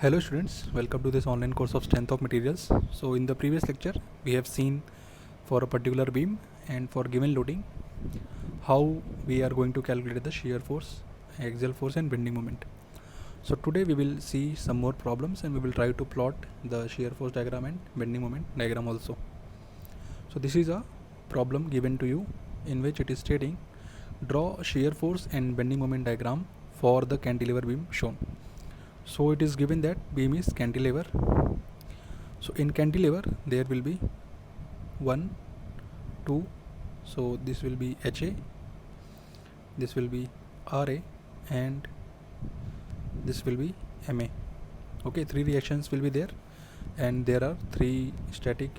Hello students, welcome to this online course of Strength of Materials. So in the previous lecture, we have seen for a particular beam and for given loading, how we are going to calculate the shear force, axial force and bending moment. So today we will see some more problems and we will try to plot the shear force diagram and bending moment diagram also. So this is a problem given to you in which it is stating, draw shear force and bending moment diagram for the cantilever beam shown. So it is given that beam is cantilever. So in cantilever there will be 1, 2, so this will be HA, this will be RA and this will be MA. Okay, 3 reactions will be there and there are 3 static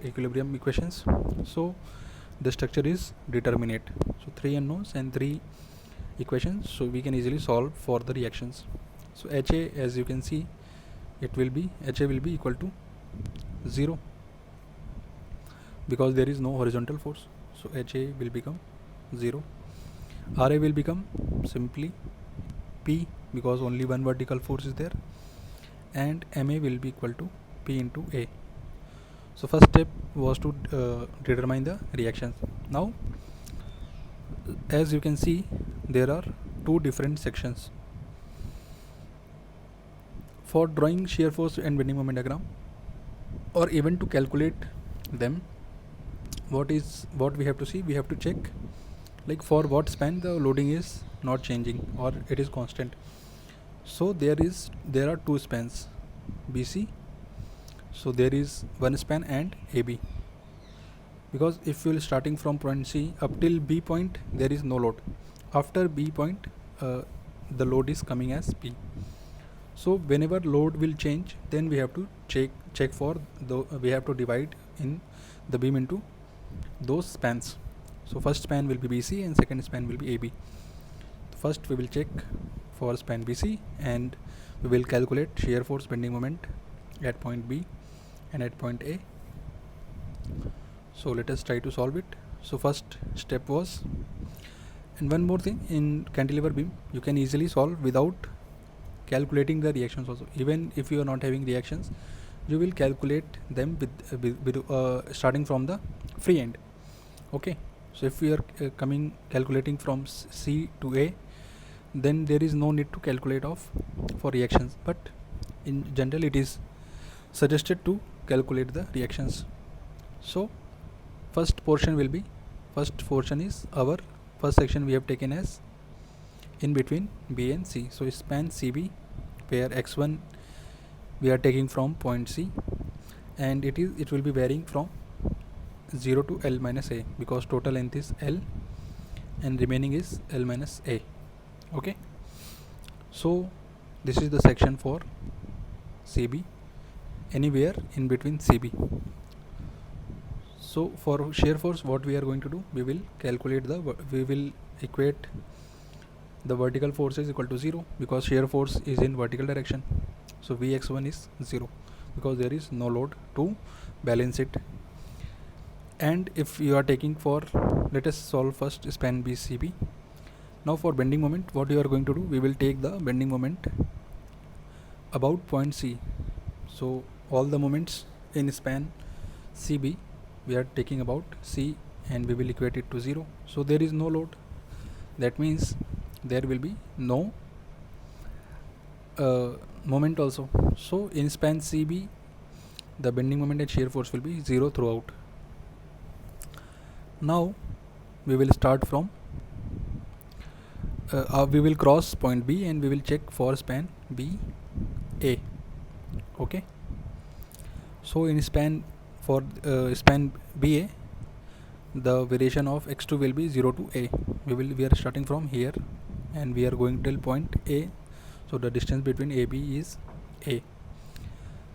equilibrium equations. So the structure is determinate. So 3 unknowns and 3 equations, so we can easily solve for the reactions. So HA, as you can see, HA will be equal to 0 because there is no horizontal force. So HA will become 0. RA will become simply P because only one vertical force is there, and MA will be equal to P into A. So first step was to determine the reactions. Now as you can see, there are 2 different sections. For drawing shear force and bending moment diagram, or even to calculate them, what we have to see, we have to check like for what span the loading is not changing or it is constant. So there are 2 spans, BC. So there is one span and AB, because if you are starting from point C up till B point, there is no load. After B point, the load is coming as P. So whenever load will change, then we have to check for we have to divide in the beam into those spans. So first span will be BC and second span will be AB. First we will check for span BC and we will calculate shear force bending moment at point B and at point A. So let us try to solve it. So first step was, and one more thing, in cantilever beam you can easily solve without calculating the reactions also. Even if you are not having reactions, you will calculate them with starting from the free end. Okay, so if we are calculating from C to A, then there is no need to calculate for reactions, but in general it is suggested to calculate the reactions. So first portion is our first section we have taken as in between B and C. So span CB, where x1 we are taking from point C, and it will be varying from 0 to L minus A because total length is L and remaining is L minus A. Okay, so this is the section for CB, anywhere in between CB. So for shear force, what we are going to do, we will equate the vertical force is equal to 0 because shear force is in vertical direction. So Vx1 is 0 because there is no load to balance it. And if you are taking for, let us solve first span BCB. Now for bending moment, what you are going to do, we will take the bending moment about point C. So all the moments in span CB we are taking about C and we will equate it to 0. So there is no load, that means there will be no moment also. So in span CB, the bending moment and shear force will be 0 throughout. Now we will start from we will cross point B and we will check for span BA. Okay, so in span BA, the variation of x2 will be 0 to A. We are starting from here and we are going till point A, so the distance between AB is A.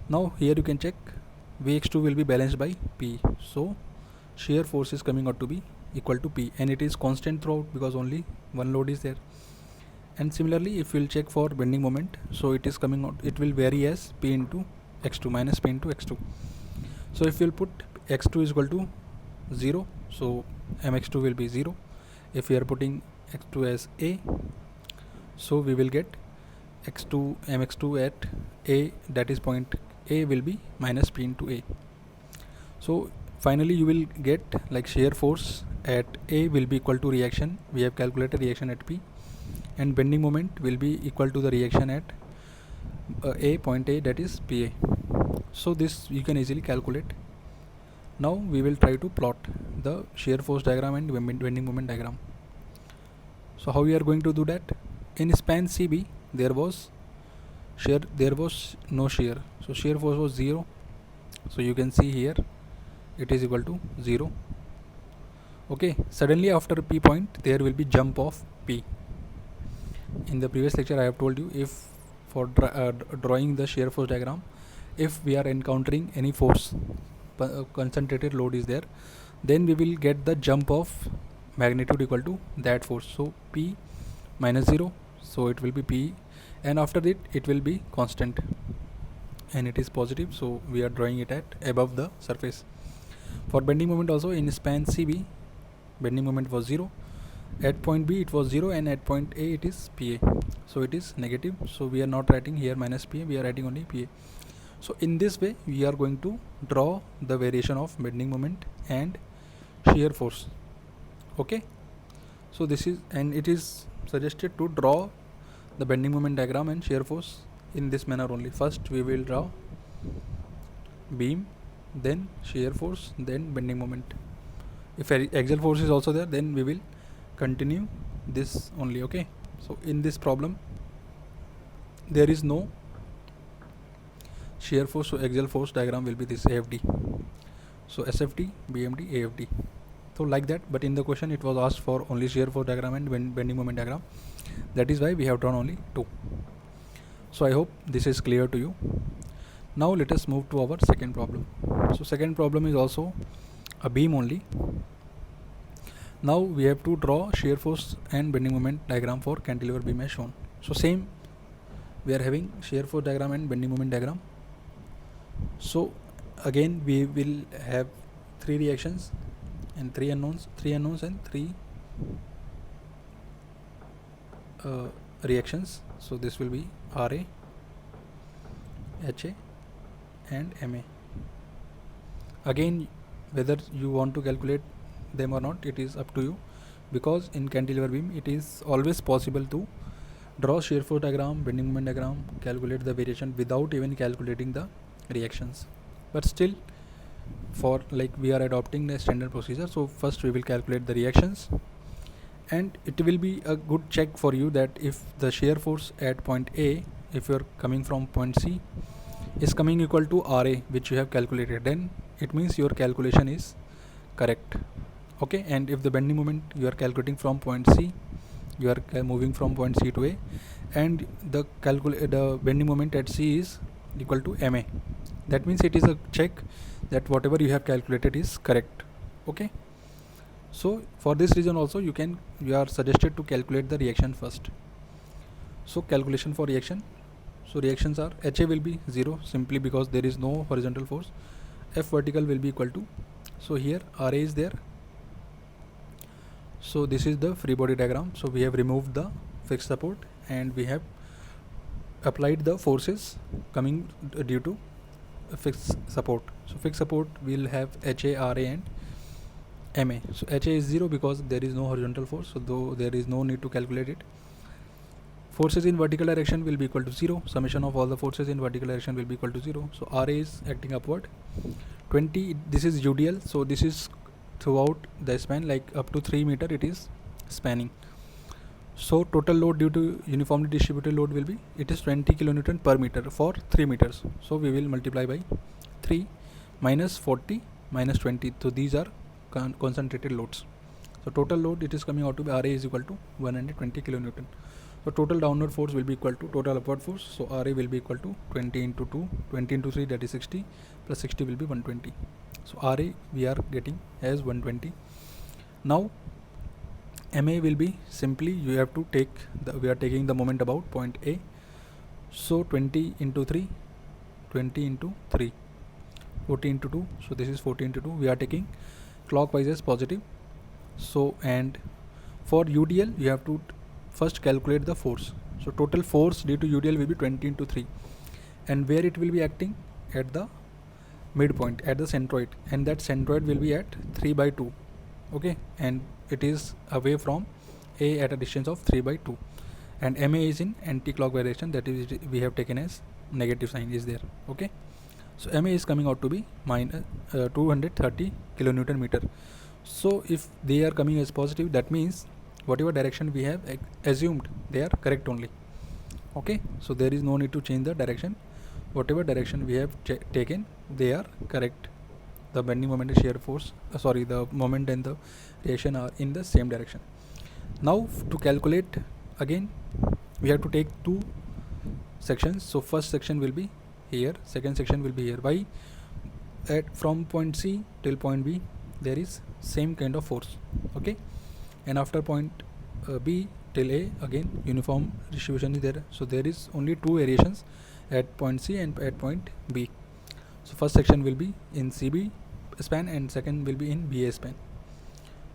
Now here you can check Vx2 will be balanced by P, so shear force is coming out to be equal to P, and it is constant throughout because only one load is there. And similarly, if we will check for bending moment, so it is coming out, it will vary as P into x2 minus P into x2. So if we will put x2 is equal to 0, so mx2 will be 0. If we are putting x2 as A, so we will get mx2 at A, that is point A, will be minus P into A. So finally you will get like shear force at A will be equal to reaction, we have calculated reaction at P, and bending moment will be equal to the reaction at A, point A, that is PA. So this you can easily calculate. Now we will try to plot the shear force diagram and bending moment diagram. So how we are going to do that? In span CB there was no shear, so shear force was 0. So you can see here it is equal to 0. Okay, suddenly after P point there will be jump of P. In the previous lecture I have told you, if for drawing the shear force diagram, if we are encountering any force, concentrated load is there, then we will get the jump of magnitude equal to that force. So P minus 0, so it will be P, and after that it will be constant and it is positive, so we are drawing it at above the surface. For bending moment also, in span CB bending moment was 0, at point B it was 0, and at point A it is PA, so it is negative. So we are not writing here minus PA, we are writing only PA. So in this way we are going to draw the variation of bending moment and shear force. Okay, so this is, and it is suggested to draw the bending moment diagram and shear force in this manner only. First we will draw beam, then shear force, then bending moment. If axial force is also there, then we will continue this only. Okay, so in this problem there is no shear force, so axial force diagram will be this AFD. So SFD, BMD, AFD, so like that. But in the question it was asked for only shear force diagram and bending moment diagram, that is why we have drawn only two. So I hope this is clear to you. Now let us move to our second problem. So second problem is also a beam only. Now we have to draw shear force and bending moment diagram for cantilever beam as shown. So same, we are having shear force diagram and bending moment diagram. So again we will have three reactions and three unknowns and three reactions. So this will be RA, HA and MA. Again, whether you want to calculate them or not, it is up to you, because in cantilever beam it is always possible to draw shear force diagram, bending moment diagram, calculate the variation without even calculating the reactions. But still, for like we are adopting the standard procedure, so first we will calculate the reactions, and it will be a good check for you that if the shear force at point A, if you are coming from point C, is coming equal to RA, which you have calculated, then it means your calculation is correct. Okay, and if the bending moment you are calculating from point C, you are moving from point C to A, and the bending moment at C is equal to MA, that means it is a check that whatever you have calculated is correct. Okay, so for this reason also you are suggested to calculate the reaction first. So calculation for reaction, so reactions are HA will be 0 simply because there is no horizontal force. F vertical will be equal to, so here RA is there, so this is the free body diagram. So we have removed the fixed support and we have applied the forces coming due to fixed support. So fixed support will have HA, RA and MA. So HA is 0 because there is no horizontal force, so though there is no need to calculate it. Forces in vertical direction will be equal to 0. Summation of all the forces in vertical direction will be equal to 0. So RA is acting upward. 20, this is UDL, so this is throughout the span, like up to 3 meter it is spanning. So total load due to uniformly distributed load will be, it is 20 kilonewton per meter for 3 meters. So we will multiply by 3 minus 40 minus 20. So these are concentrated loads. So total load, it is coming out to be RA is equal to 120 kilonewton. So total downward force will be equal to total upward force. So RA will be equal to 20 into 2, 20 into 3, that is 60, plus 60 will be 120. So RA we are getting as 120. Now MA will be simply, you have to take we are taking the moment about point A. So 20 into 3, 20 into 3, 40 into 2. So this is 40 into 2. We are taking clockwise as positive. So, and for UDL you have to first calculate the force. So total force due to UDL will be 20 into 3, and where it will be acting at the midpoint, at the centroid, and that centroid will be at 3 by 2. Okay, and it is away from A at a distance of 3 by 2, and MA is in anti-clockwise direction, that is we have taken as negative sign is there. Okay, so MA is coming out to be minus 230 kilonewton meter. So if they are coming as positive, that means whatever direction we have assumed, they are correct only. Okay, so there is no need to change the direction. Whatever direction we have taken, they are correct. The bending moment and shear force, the moment and the reaction are in the same direction. Now to calculate, again we have to take two sections. So first section will be here, second section will be here. Why? From point C till point B there is same kind of force. Okay, and after point B till A, again uniform distribution is there. So there is only two variations at point C and at point B. So first section will be in CB span and second will be in BA span.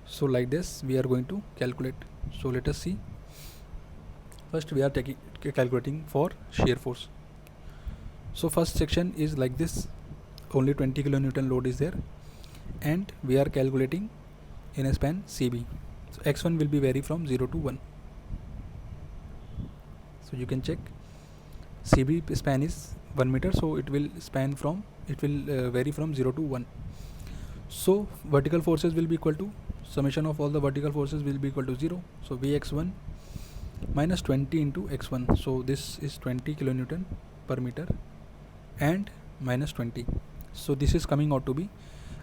So like this we are going to calculate. So let us see. First we are calculating for shear force. So first section is like this, only 20 kilonewton load is there, and we are calculating in a span CB. So x1 will be vary from 0 to 1. So you can check, CB span is 1 meter, so it will vary from 0 to 1. So vertical forces will be equal to summation of all the vertical forces will be equal to 0. So Vx1 minus 20 into x1. So this is 20 kilonewton per meter and minus 20. So this is coming out to be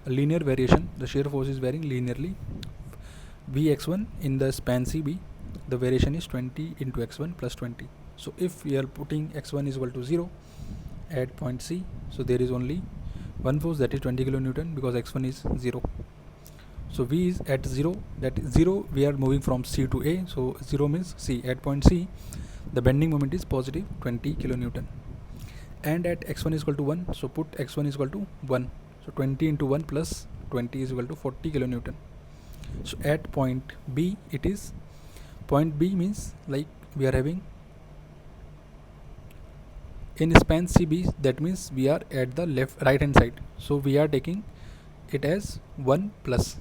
a linear variation. The shear force is varying linearly. Vx1 in the span CB, the variation is 20 into x1 plus 20. So if we are putting x1 is equal to 0 at point C, so there is only one force, that is 20 kilonewton, because x1 is 0. So V is at 0, that is 0, we are moving from C to A, so 0 means C. At point C the bending moment is positive 20 kilonewton, and at x1 is equal to 1, so put x1 is equal to 1. So 20 into 1 plus 20 is equal to 40 kilonewton. So at point B, it is, point B means like we are having in span CB, that means we are at the right hand side, so we are taking it as 1 plus.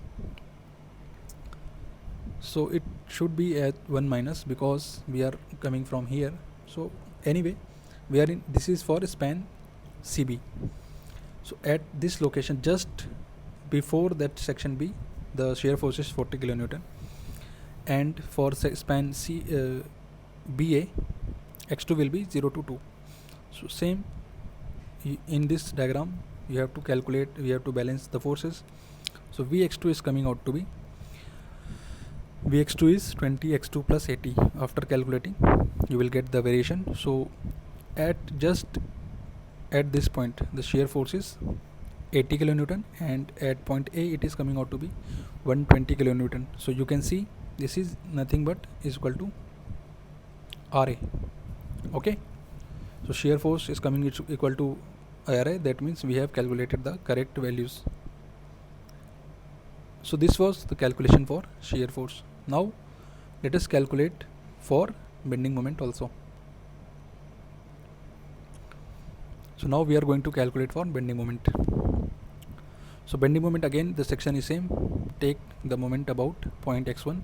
So it should be at 1 minus because we are coming from here. So anyway, we are in, this is for span CB. So at this location, just before that section B, the shear force is 40 kilonewton, and for span BA, x2 will be 0 to 2. So same in this diagram, you have to calculate, we have to balance the forces. So Vx2 is coming out to be, Vx2 is 20 x2 plus 80. After calculating, you will get the variation. So at this point, the shear force is 80 kilonewton, and at point A it is coming out to be 120 kilonewton. So you can see this is nothing but is equal to RA. Okay, so shear force is coming equal to RA, that means we have calculated the correct values. So this was the calculation for shear force. Now let us calculate for bending moment also. So now we are going to calculate for bending moment. So bending moment, again the section is same. Take the moment about point x1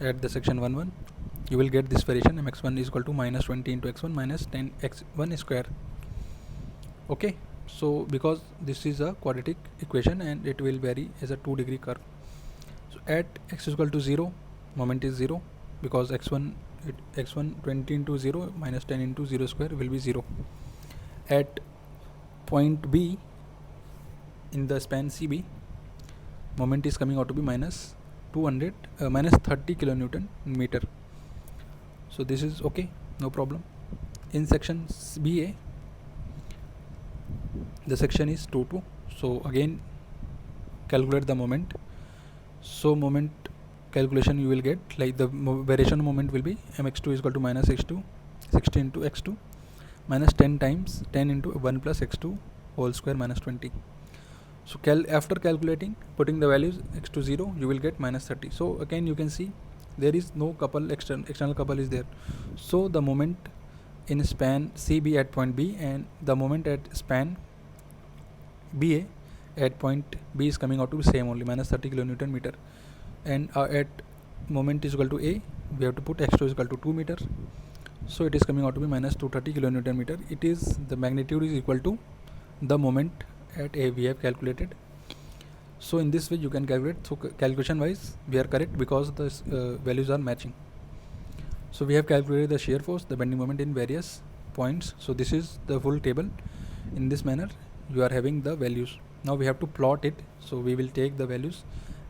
at the section 1 1. You will get this variation, mx1 is equal to minus 20 into x1 minus 10 x1 square. Okay, so because this is a quadratic equation and it will vary as a 2-degree curve. So at x is equal to 0, moment is 0, because x1 20 into 0 minus 10 into 0 square will be 0. At point B in the span CB, moment is coming out to be minus 30 kilonewton meter. So this is okay, no problem. In section BA, the section is 2 2. So again calculate the moment. So moment calculation you will get like the variation moment will be mx2 is equal to minus x2 60 into x2 minus 10 times 10 into 1 plus x2 whole square minus 20. So after calculating, putting the values x2 0, you will get minus 30. So again you can see there is no couple, external couple is there. So the moment in span CB at point B, and the moment at span BA at point B is coming out to be same only, minus 30 kilonewton meter. And at moment is equal to A, we have to put x2 is equal to 2 meter. So it is coming out to be minus 230 kilonewton meter. It is, the magnitude is equal to the moment at A we have calculated. So in this way you can calculate. So calculation wise we are correct because the values are matching. So we have calculated the shear force, the bending moment in various points. So this is the full table. In this manner you are having the values. Now we have to plot it. So we will take the values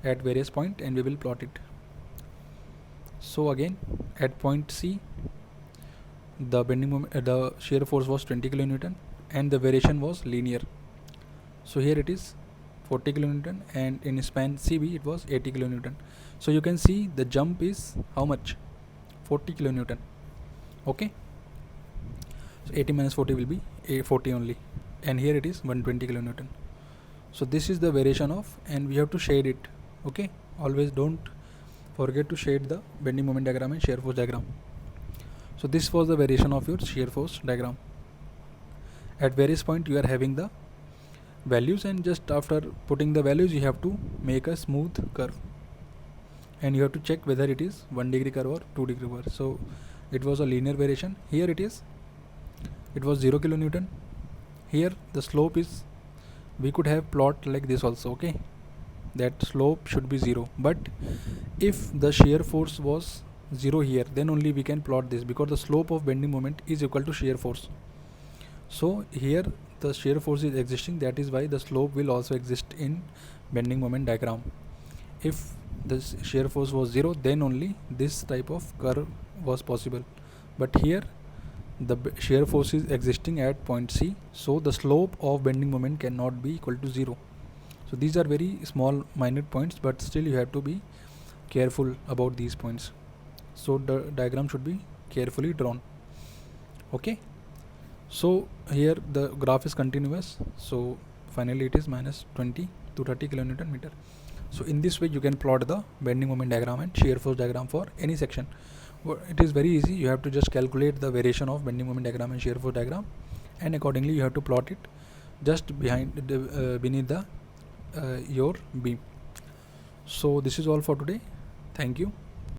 at various point and we will plot it. So again, at point C, the bending moment, the shear force was 20 kilonewton and the variation was linear. So here it is 40 kilonewton, and in span CB it was 80 kilonewton. So you can see the jump is how much? 40 kilonewton. Okay, so 80 minus 40 will be 40 only, and here it is 120 kilonewton. So this is the variation of, and we have to shade it. Okay, always don't forget to shade the bending moment diagram and shear force diagram. So this was the variation of your shear force diagram. At various point you are having the values, and just after putting the values you have to make a smooth curve, and you have to check whether it is 1 degree curve or 2 degree curve. So it was a linear variation. Here it was 0 kilonewton. Here the slope is, we could have plot like this also. Okay, that slope should be 0, but if the shear force was 0 here, then only we can plot this, because the slope of bending moment is equal to shear force. So here the shear force is existing, that is why the slope will also exist in bending moment diagram. If the shear force was 0, then only this type of curve was possible, but here the shear force is existing at point C, so the slope of bending moment cannot be equal to 0. So these are very small minute points, but still you have to be careful about these points. So the diagram should be carefully drawn. Okay, so here the graph is continuous, so finally it is minus 20 to 30 kilonewton meter. So in this way you can plot the bending moment diagram and shear force diagram for any section. It is very easy. You have to just calculate the variation of bending moment diagram and shear force diagram, and accordingly you have to plot it just behind beneath the your beam. So this is all for today. Thank you.